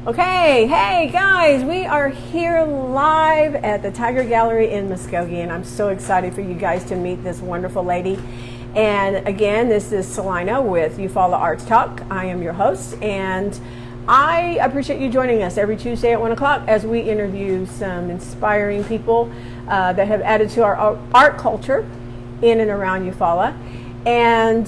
Okay, hey guys, we are here live at the Tiger Gallery in Muskogee, and I'm so excited for you guys to meet this wonderful lady. And again, this is Selina with Eufaula Artalks. I am your host, and I appreciate you joining us every Tuesday at 1 o'clock as we interview some inspiring people that have added to our art culture in and around Eufaula. And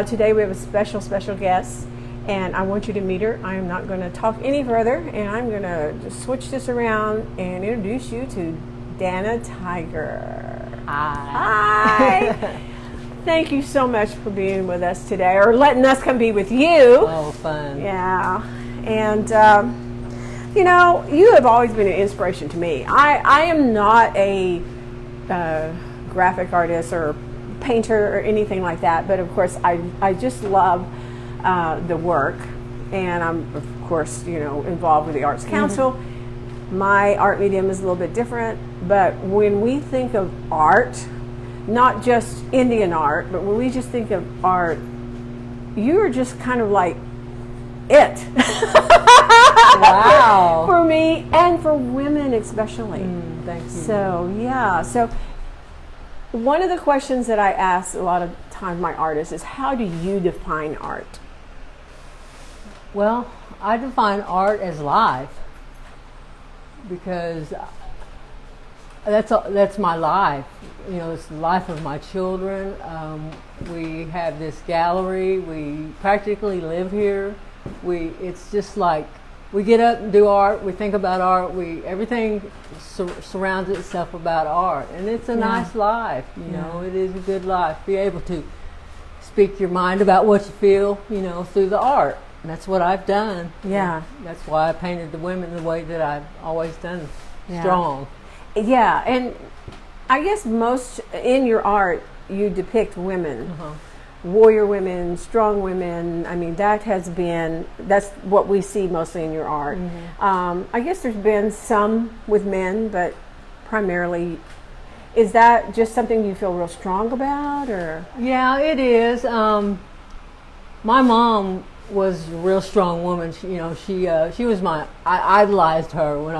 today we have a special guest. And I want you to meet her. I am not going to talk any further, and I'm going to just switch this around and introduce you to Dana Tiger. Hi. Thank you so much for being with us today, or letting us come be with you. Oh, fun. Yeah. And, you know, you have always been an inspiration to me. I am not a graphic artist or painter or anything like that, but of course I just love the work, and I'm of course involved with the Arts Council. Mm-hmm. My art medium is a little bit different, but when we think of art, not just Indian art, but when we just think of art, you're just kind of like it. Wow. For me and for women especially. Thank you. So yeah, so one of the questions that I ask a lot of times my artists is, how do you define art? Well, I define art as life because that's my life. You know, it's the life of my children. We have this gallery. We practically live here. It's just like we get up and do art. We think about art. Everything surrounds itself about art, and it's a nice life. You know, it is a good life. Be able to speak your mind about what you feel, through the art. And that's what I've done. Yeah. And that's why I painted the women the way that I've always done, strong. Yeah, and I guess most in your art you depict women, warrior women, strong women. I mean, that's what we see mostly in your art. Mm-hmm. I guess there's been some with men, but primarily, is that just something you feel real strong about, or? Yeah, it is. My mom was a real strong woman. She was I idolized her when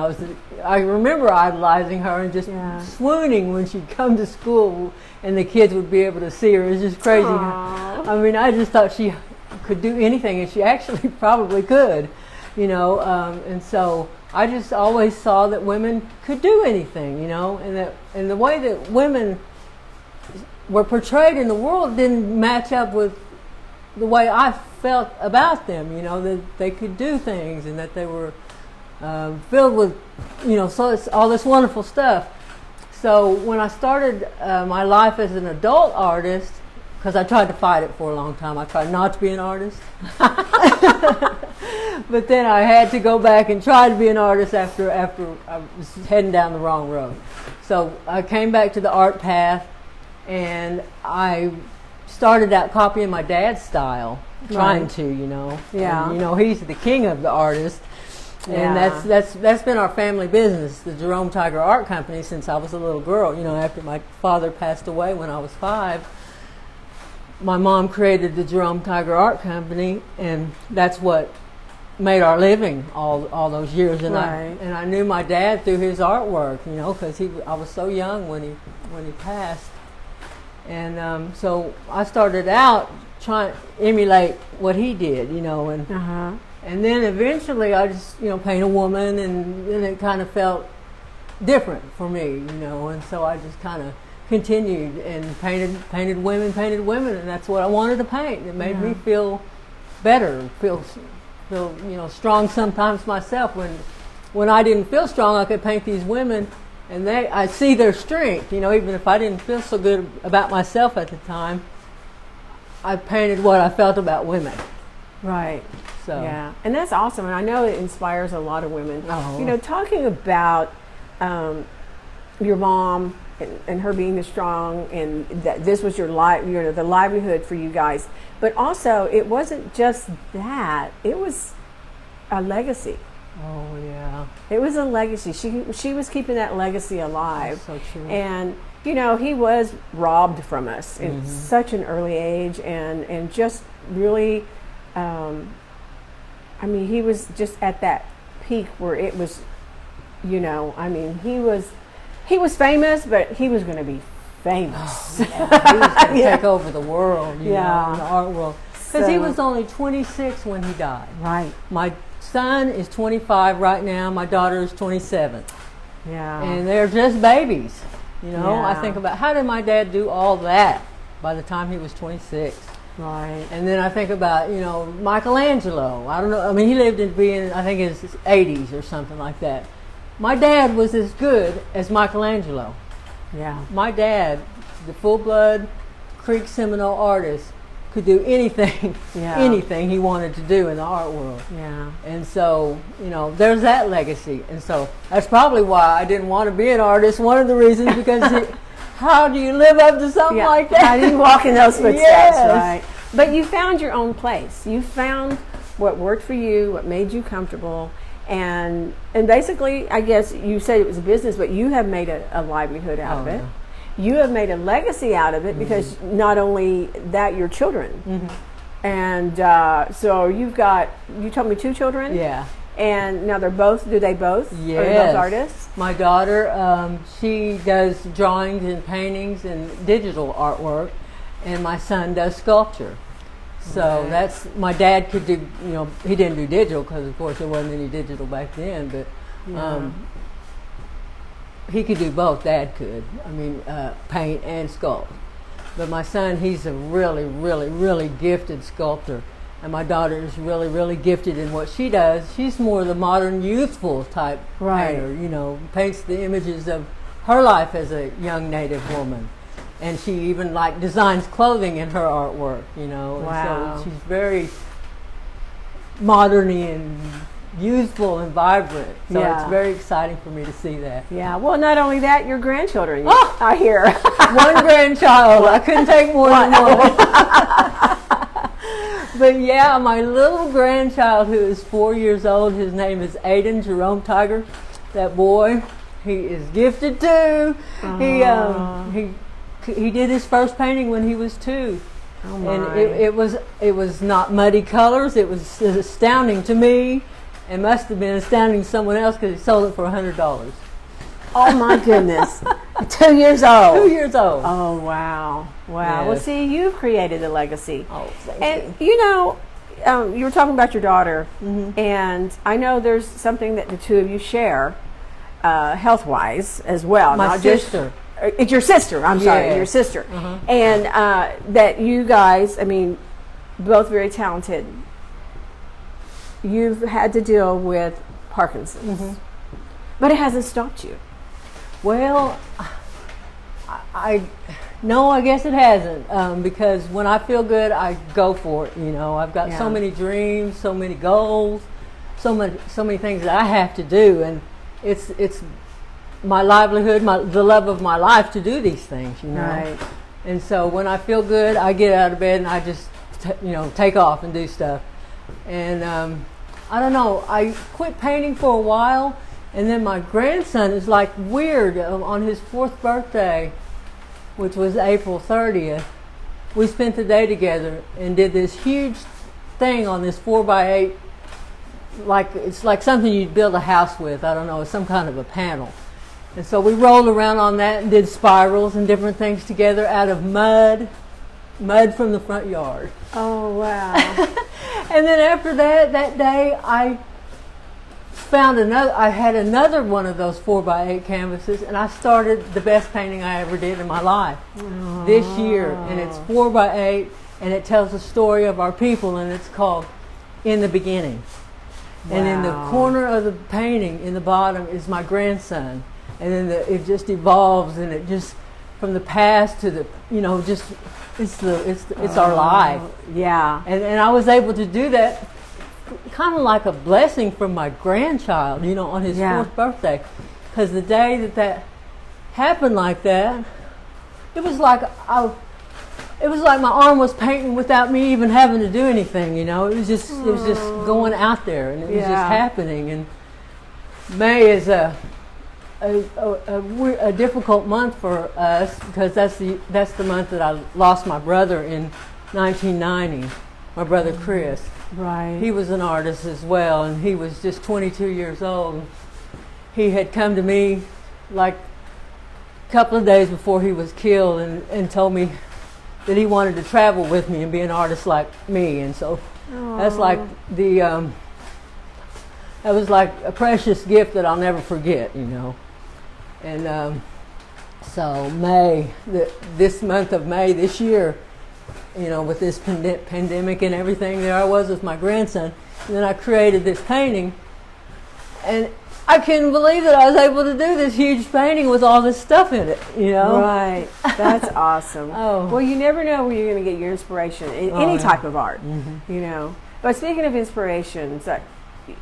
I remember idolizing her and just swooning when she'd come to school and the kids would be able to see her. It was just crazy. Aww. I mean, I just thought she could do anything, and she actually probably could, and so I just always saw that women could do anything, and the way that women were portrayed in the world didn't match up with the way I felt about them, that they could do things and that they were filled with, so it's all this wonderful stuff. So when I started my life as an adult artist, because I tried to fight it for a long time, I tried not to be an artist. But then I had to go back and try to be an artist after I was heading down the wrong road. So I came back to the art path, and I started out copying my dad's style, trying to, Yeah. And, he's the king of the artist, and that's been our family business, the Jerome Tiger Art Company, since I was a little girl. After my father passed away when I was 5, my mom created the Jerome Tiger Art Company, and that's what made our living all those years. And I knew my dad through his artwork, because I was so young when he passed. And so I started out trying to emulate what he did, and then eventually I just, paint a woman, and then it kind of felt different for me, and so I just kind of continued and painted women, and that's what I wanted to paint. It made me feel better, feel strong sometimes myself. When I didn't feel strong, I could paint these women, and I see their strength, even if I didn't feel so good about myself at the time, I painted what I felt about women. Right. So yeah, and that's awesome, and I know it inspires a lot of women. Oh. Talking about your mom and her being strong, and that this was your life, the livelihood for you guys. But also, it wasn't just that; it was a legacy. Oh yeah. It was a legacy. She was keeping that legacy alive. That's so true. And he was robbed from us in such an early age, and just really I mean, he was just at that peak where it was, you know, I mean, he was famous, but he was going to be famous. Oh, yeah. He was going to take over the world, you know, in the art world. Because he was only 26 when he died. Right. My son is 25 right now. My daughter is 27. Yeah. And they're just babies. You know, Yeah. I think about how did my dad do all that by the time he was 26? Right. And then I think about, you know, Michelangelo. I don't know. I mean, he lived to be in, I think, his 80s or something like that. My dad was as good as Michelangelo. Yeah. My dad, the full-blood Creek Seminole artist, could do anything, anything he wanted to do in the art world. Yeah. And so, you know, there's that legacy. And so that's probably why I didn't want to be an artist. One of the reasons, because how do you live up to something like that? How do you walk in those footsteps, Yes. right? But you found your own place. You found what worked for you, what made you comfortable. And basically, I guess you said it was a business, but you have made a livelihood out of it. Yeah. You have made a legacy out of it because not only that, your children. And so you told me 2 children? Yeah. And now do they both? Yes. Are they both artists? My daughter, she does drawings and paintings and digital artwork, and my son does sculpture. So that's, my dad could do, you know, he didn't do digital because of course there wasn't any digital back then, but he could do both. Dad could. I mean, paint and sculpt. But my son, he's a really, really, really gifted sculptor. And my daughter is really, really gifted in what she does. She's more the modern, youthful type painter, you know, paints the images of her life as a young Native woman. And she even, like, designs clothing in her artwork, you know. Wow. And so she's very modern and youthful and vibrant. So it's very exciting for me to see that. Yeah. Well, not only that, your grandchildren, Oh! I hear. One grandchild. I couldn't take more than one. But yeah, my little grandchild who is 4 years old, his name is Aiden Jerome Tiger. That boy, he is gifted too. He did his first painting when he was 2. Oh my. And it was not muddy colors. It was astounding to me. It must have been astounding to someone else because he sold it for $100. Oh my goodness. 2 years old. 2 years old. Oh wow. Wow. Well, Yes. see, you've created a legacy. Oh, thank And you. you know, you were talking about your daughter, and I know there's something that the two of you share, health-wise as well. My not sister. It's your sister. I'm sorry, Yeah. your sister, and that you guys, I mean, both very talented. You've had to deal with Parkinsons, but it hasn't stopped you. Well, I guess it hasn't, because when I feel good, I go for it. You know, I've got so many dreams, so many goals, so many things that I have to do, and it's my livelihood, the love of my life to do these things. You know, Right. and so when I feel good, I get out of bed and I just take off and do stuff. And I don't know, I quit painting for a while. And then my grandson is like weird. On his 4th birthday, which was April 30th, we spent the day together and did this huge thing on this 4x8. It's like something you'd build a house with. I don't know, some kind of a panel. And so we rolled around on that and did spirals and different things together out of mud from the front yard. Oh wow. And then after that day, I had another one of those 4x8 canvases, and I started the best painting I ever did in my life this year. And it's 4x8, and it tells the story of our people, and it's called In the Beginning. And in the corner of the painting, in the bottom, is my grandson. And then it just evolves, and it just, from the past to the, just, it's our life. Yeah. And I was able to do that kind of like a blessing from my grandchild, on his 4th birthday. Because the day that happened like that, it was like my arm was painting without me even having to do anything, It was just going out there, and it was just happening. And May is a difficult month for us because that's the month that I lost my brother in 1990. my brother Chris. Right. He was an artist as well, and he was just 22 years old. He had come to me like a couple of days before he was killed and told me that he wanted to travel with me and be an artist like me. And so that's like that was like a precious gift that I'll never forget, you know. And so this month of May this year, you know, with this pandemic and everything, there I was with my grandson, and then I created this painting, and I couldn't believe that I was able to do this huge painting with all this stuff in it, you know? Right. That's awesome. Well, you never know where you're going to get your inspiration in any type of art, you know. But speaking of inspirations,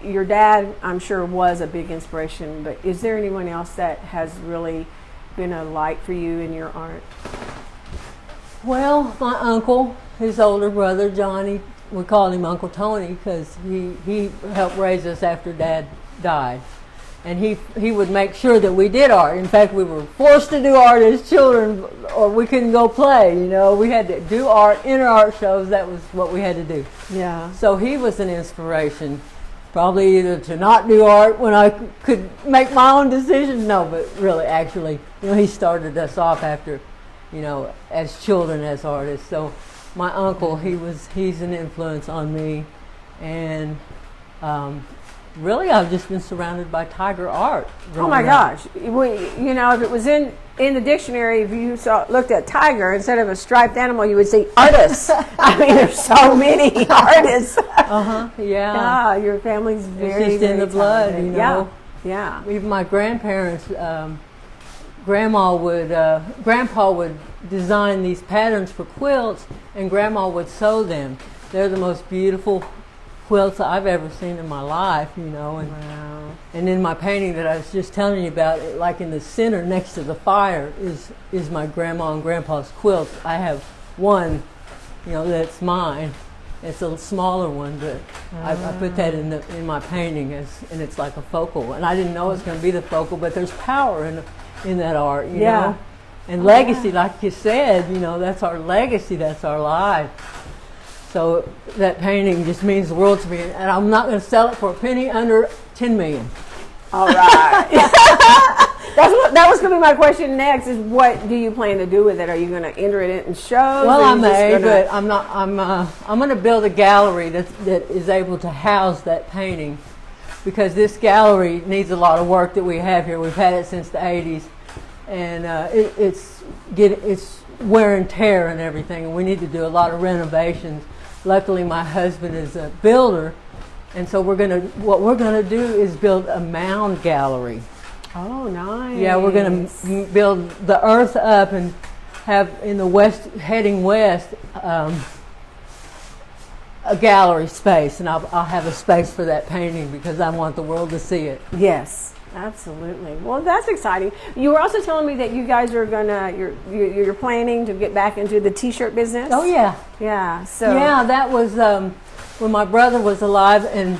your dad, I'm sure, was a big inspiration, but is there anyone else that has really been a light for you in your art? Well, my uncle, his older brother, Johnny, we called him Uncle Tony because he helped raise us after Dad died. And he would make sure that we did art. In fact, we were forced to do art as children or we couldn't go play, you know. We had to do art, inner art shows. That was what we had to do. Yeah. So he was an inspiration. Probably either to not do art when I could make my own decisions. No, but really, actually, you know, he started us off after, you know, as children, as artists. So my uncle, he's an influence on me. And really, I've just been surrounded by tiger art. Oh my gosh. You know, if it was in the dictionary, if you looked at tiger, instead of a striped animal, you would see artists. I mean, there's so many artists. Yeah. Yeah, your family's very, it's just very in the blood, talented. you know. Yeah. Even my grandparents, Grandpa would design these patterns for quilts, and Grandma would sew them. They're the most beautiful quilts I've ever seen in my life, you know. And, wow. And in my painting that I was just telling you about, like in the center next to the fire is my Grandma and Grandpa's quilts. I have one, you know, that's mine. It's a smaller one, but I put that in my painting and it's like a focal. And I didn't know it was going to be the focal, but there's power in that art, you know. And legacy, like you said, you know, that's our legacy, that's our life. So that painting just means the world to me, and I'm not going to sell it for a penny under 10 million. All right. That was going to be my question next. Is what do you plan to do with it? Are you going to enter it in shows? Well, I may, but I'm not. I'm going to build a gallery that is able to house that painting, because this gallery needs a lot of work that we have here. We've had it since the 80s, and it's wear and tear and everything, and we need to do a lot of renovations. Luckily, my husband is a builder, and so what we're gonna do is build a mound gallery. Oh, nice. Yeah, we're gonna build the earth up and have in the west, heading west, a gallery space, and I'll have a space for that painting because I want the world to see it. Yes. Absolutely. Well, that's exciting. You were also telling me that you guys are you're planning to get back into the T-shirt business. Oh yeah. Yeah. So yeah, that was when my brother was alive, and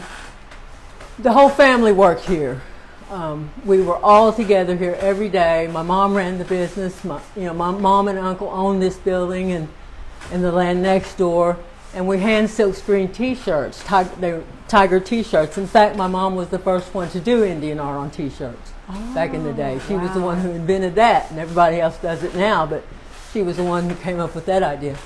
the whole family worked here. We were all together here every day. My mom ran the business. My mom and uncle owned this building and the land next door. And we hand silk screen T-shirts. They were tiger T-shirts. In fact, my mom was the first one to do Indian art on T-shirts back in the day. She was the one who invented that, and everybody else does it now, but she was the one who came up with that idea.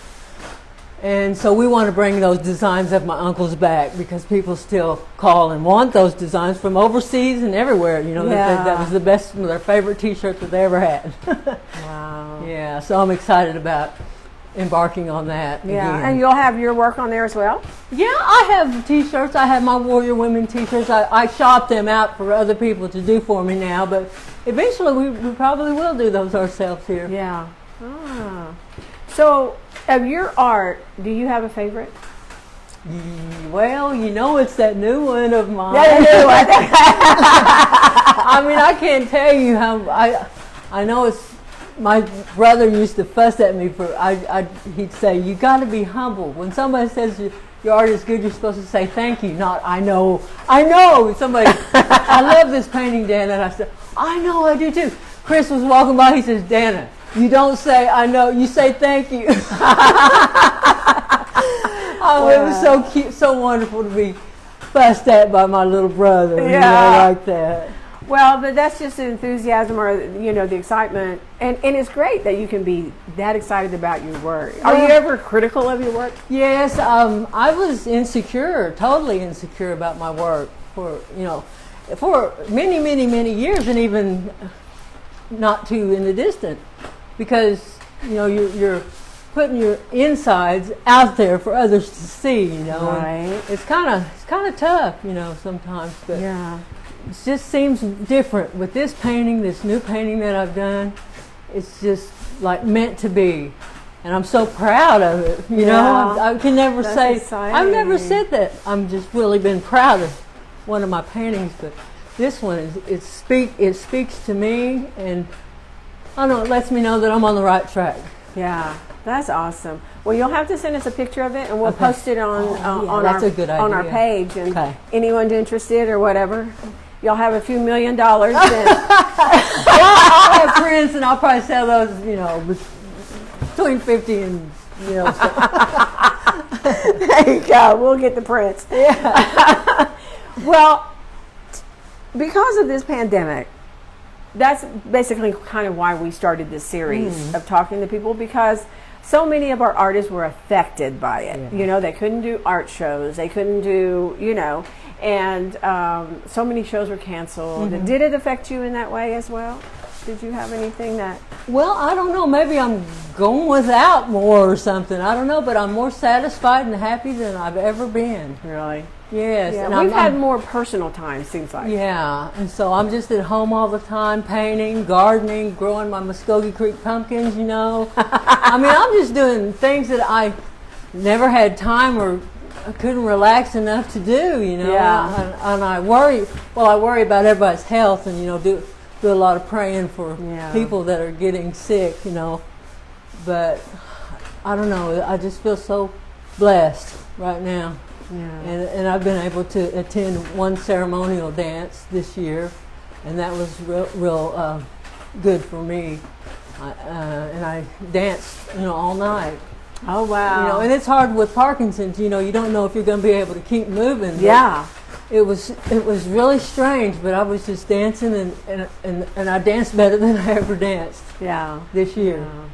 And so we want to bring those designs of my uncle's back, because people still call and want those designs from overseas and everywhere. You know, that was the best, their favorite T-shirt that they ever had. Wow. Yeah, so I'm excited about embarking on that again. And you'll have your work on there as well? Yeah, I have T-shirts. I have my Warrior Women T-shirts. I shop them out for other people to do for me now, but eventually we probably will do those ourselves here. Yeah. Ah. So, of your art, do you have a favorite? Well, you know, it's that new one of mine. That new one. I mean, I can't tell you how I know it's. My brother used to fuss at me he'd say, you got to be humble. When somebody says your art is good, you're supposed to say thank you, not I know. Somebody, I love this painting, Dana. And I said, I know, I do too. Chris was walking by, he says, Dana, you don't say I know, you say thank you. I Oh, it was so cute, so wonderful to be fussed at by my little brother. Like that. Well, but that's just the enthusiasm or, the excitement. And it's great that you can be that excited about your work. Are you ever critical of your work? Yes, I was insecure, totally insecure about my work for many, many, many years, and even not too in the distant, because, you're putting your insides out there for others to see, Right. It's kind of tough, sometimes, but it just seems different with this painting, this new painting that I've done. It's just like meant to be, and I'm so proud of it. I can never say exciting. I've never said that. I'm just really been proud of one of my paintings, but this one it speaks to me, and I don't know, it lets me know that I'm on the right track. Yeah. That's awesome. Well, you'll have to send us a picture of it, and we'll post it on our page. And anyone interested or whatever, you'll have a few $1 million. Then. I'll have prints, and I'll probably sell those, between 50 and There you go. We'll get the prints. Yeah. Well, because of this pandemic, that's basically kind of why we started this series of talking to people, because so many of our artists were affected by it. Yeah. They couldn't do art shows. They couldn't do, and so many shows were canceled. Mm-hmm. Did it affect you in that way as well? Did you have anything that... Well, I don't know. Maybe I'm going without more or something. I don't know, but I'm more satisfied and happy than I've ever been. Really? Yes. Yeah, and we've had more personal time, seems like. Yeah, and so I'm just at home all the time, painting, gardening, growing my Muskogee Creek pumpkins, I mean, I'm just doing things that I never had time or couldn't relax enough to do, Yeah. And I worry about everybody's health, and, do a lot of praying for people that are getting sick, But I don't know, I just feel so blessed right now. Yeah. And I've been able to attend one ceremonial dance this year, and that was real good for me. And I danced, all night. Oh, wow. And it's hard with Parkinsons. You don't know if you're going to be able to keep moving. Yeah. It was really strange, but I was just dancing, and I danced better than I ever danced. Yeah. This year. Yeah.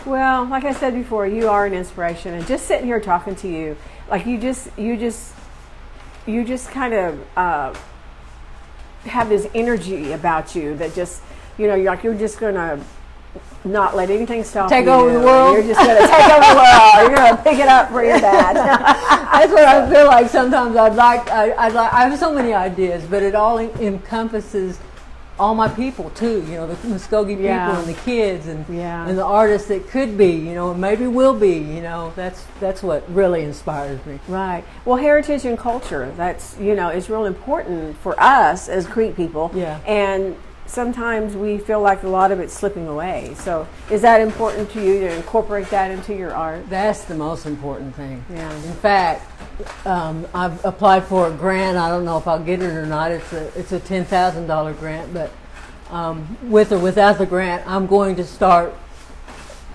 Well, like I said before, you are an inspiration, and just sitting here talking to you, like you just kind of have this energy about you that just, you're just gonna not let anything stop you. Take over the world. You're just gonna take over the world. You're gonna pick it up real bad. That's what I feel like sometimes. I have so many ideas, but it all encompasses all my people too, the Muskogee people and the kids and the artists that could be, and maybe will be, that's what really inspires me. Right. Well, heritage and culture, that's, is real important for us as Creek people. Yeah. And sometimes we feel like a lot of it's slipping away. So is that important to you to incorporate that into your art? That's the most important thing. Yeah. In fact, I've applied for a grant. I don't know if I'll get it or not. It's a $10,000 grant, but with or without the grant, I'm going to start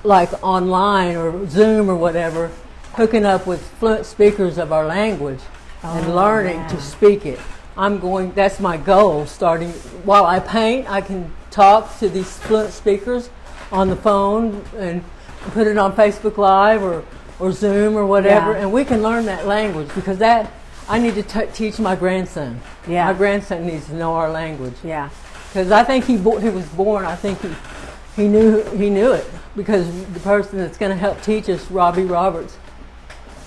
like online or Zoom or whatever, hooking up with fluent speakers of our language and learning to speak it. That's my goal. Starting while I paint, I can talk to these fluent speakers on the phone and put it on Facebook Live or Zoom or whatever, and we can learn that language, because I need to teach my grandson. Yeah. My grandson needs to know our language. Yeah. Because I think he was born. I think he knew it, because the person that's going to help teach us, Robbie Roberts,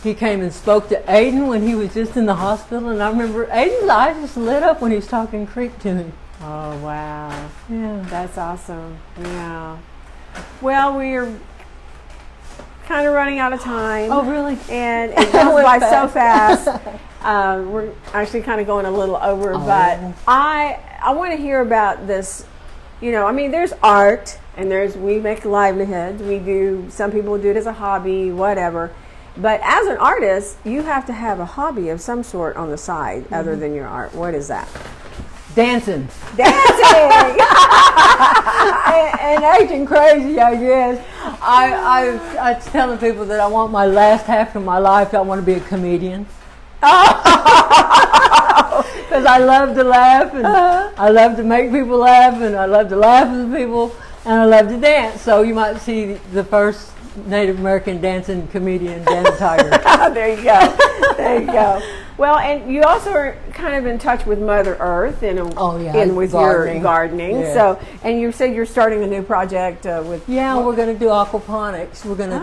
he came and spoke to Aiden when he was just in the hospital, and I remember Aiden's eyes just lit up when he was talking Creek to me. Oh, wow. Yeah. That's awesome. Yeah. Well, we're kind of running out of time. Oh, really? And it goes by so fast. We're actually kind of going a little over, but I want to hear about this. There's art, and we make livelihoods. Some people do it as a hobby, whatever. But as an artist, you have to have a hobby of some sort on the side other than your art. What is that? Dancing. Dancing! And acting crazy, I guess. I was telling people that I want my last half of my life, I want to be a comedian. Because I love to laugh, and I love to make people laugh, and I love to laugh with people, and I love to dance. So you might see the first Native American dancing comedian, Dan the Tiger. There you go. There you go. Well, and you also are kind of in touch with Mother Earth and with gardening. Your gardening. Yeah. So, and you said you're starting a new project with. Yeah, we're going to do aquaponics. We're going to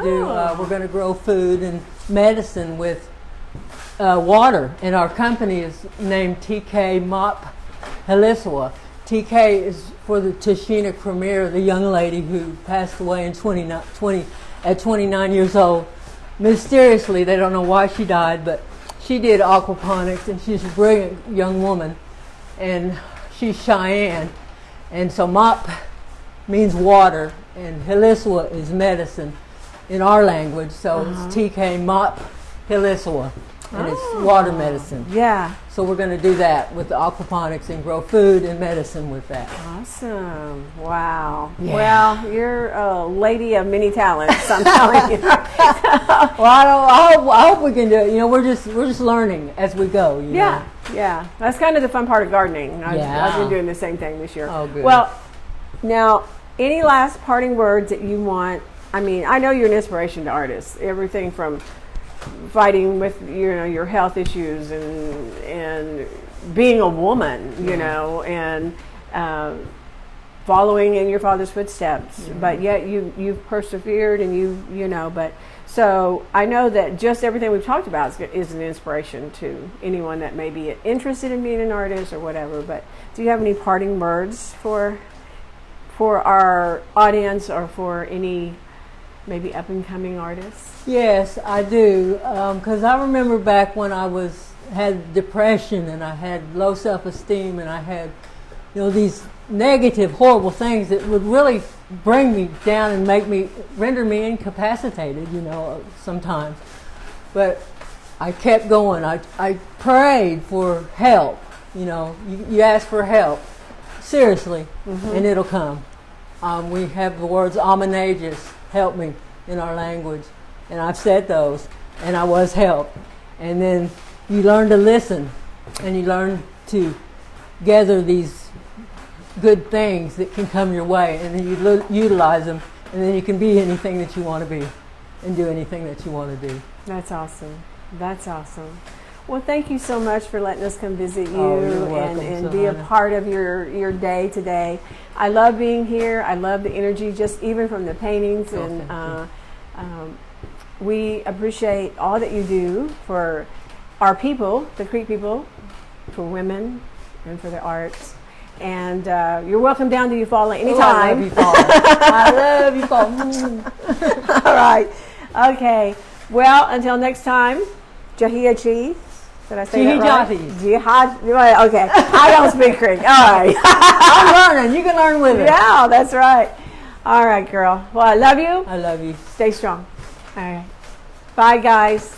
we're going to grow food and medicine with water. And our company is named TK Mop Heliswa. TK is for the Tashina Cremier, the young lady who passed away at 29 years old. Mysteriously, they don't know why she died, but she did aquaponics, and she's a brilliant young woman, and she's Cheyenne. And so mop means water, and Heliswa is medicine in our language, so it's TK Mop Heliswa, and it's water medicine. Yeah. So we're going to do that with the aquaponics and grow food and medicine with that. Awesome. Wow. Yeah. Well, you're a lady of many talents, I'm telling you. Well, I hope we can do it. You know, we're just learning as we go. You know? Yeah. That's kind of the fun part of gardening. I've been doing the same thing this year. Oh, good. Well, now, any last parting words that you want? I mean, I know you're an inspiration to artists. Everything from fighting with your health issues and being a woman, you know, and following in your father's footsteps. But yet you've persevered, and you know. But so I know that just everything we've talked about is an inspiration to anyone that may be interested in being an artist or whatever. But do you have any parting words for our audience, or for any maybe up-and-coming artists? Yes, I do, because I remember back when I had depression, and I had low self-esteem, and I had, these negative, horrible things that would really bring me down and render me incapacitated, sometimes. But I kept going. I prayed for help. You ask for help, seriously, and it'll come. We have the words "Amanagis," help me, in our language. And I've said those, and I was helped. And then you learn to listen, and you learn to gather these good things that can come your way, and then you utilize them, and then you can be anything that you want to be and do anything that you want to do. That's awesome. That's awesome. Well, thank you so much for letting us come visit you you're welcome, and be a part of your day today. I love being here. I love the energy, just even from the paintings, and we appreciate all that you do for our people, the Creek people, for women, and for the arts. And you're welcome down to Eufaula anytime. I love Eufaula. All right. Okay. Well, until next time, Jahia Cheese. Did I say that right? Jihad. Okay. I don't speak Creek. All right. I'm learning. You can learn with it. Yeah, that's right. All right, girl. Well, I love you. I love you. Stay strong. All right. Bye, guys.